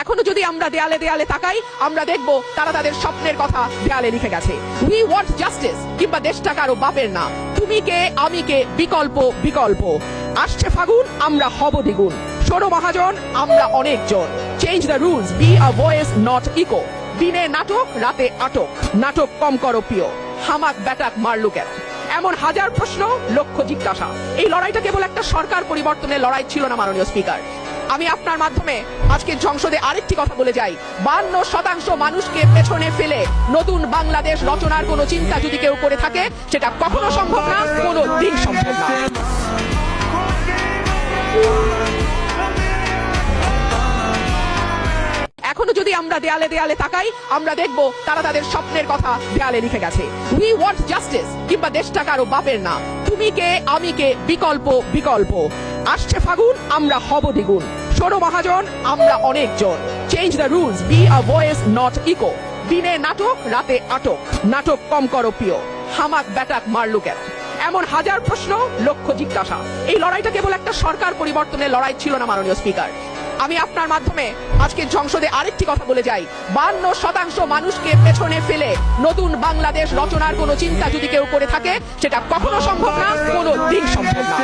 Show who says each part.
Speaker 1: এখনো যদি আমরা দেয়ালে দেয়ালে তাকাই, আমরা দেখব তারা তাদের স্বপ্নের কথা দেয়ালে লিখে গেছে। উই ওয়ান্ট জাস্টিস, কিংবা দেশটা কারো বাপের না। তুমি কে, আমি কে, বিকল্প বিকল্প। আসছে ফাগুন, আমরা হব দ্বিগুণ। ষোড় মহাজন, আমরা অনেকজন। Change the rules, be a voice not echo. দিনে নাটক, রাতে আটক। নাটক কম করো প্রিয়, হামাক ব্যাটাক মারলু কেন? এমন হাজার প্রশ্ন, লক্ষ জিজ্ঞাসা। এই লড়াইটা কেবল একটা সরকার পরিবর্তনের লড়াই ছিল না মাননীয় স্পিকার। আমি আপনার মাধ্যমে আজকের সংসদে আরেকটি কথা বলে যাই। 52% মানুষকে পেছনে ফেলে নতুন বাংলাদেশ রচনার কোনো চিন্তা যদি কেউ করে থাকে, সেটা কখনো সম্ভব না, কোনো দিন সম্ভব না। এখনো যদি আমরা দেয়ালে দেয়ালে তাকাই, আমরা দেখব তারা তাদের স্বপ্নের কথা দেয়ালে লিখে গেছে। উই ওয়ান্ট জাস্টিস, কিংবা দেশটা কারো বাপের না। তুমি কে, আমি কে, বিকল্প বিকল্প। আসছে ফাগুন, আমরা হব দ্বিগুণ। ষোড় মহাজন, আমরা অনেকজন। Change the rules, be a voice not echo. দিনে নাটক, রাতে আটক। নাটক কম করো প্রিয়, হামাক ব্যাটাক মারলু কেন? এমন হাজার প্রশ্ন, লক্ষ জিজ্ঞাসা। এই লড়াইটা কেবল একটা সরকার পরিবর্তনের লড়াই ছিল না মাননীয় স্পিকার। আমি আপনার মাধ্যমে আজকের সংসদে আরেকটি কথা বলে যাই। 52% মানুষকে পেছনে ফেলে নতুন বাংলাদেশ রচনার কোনো চিন্তা যদি কেউ করে থাকে, সেটা কখনো সম্ভব না, কোনো দিন সম্ভব না।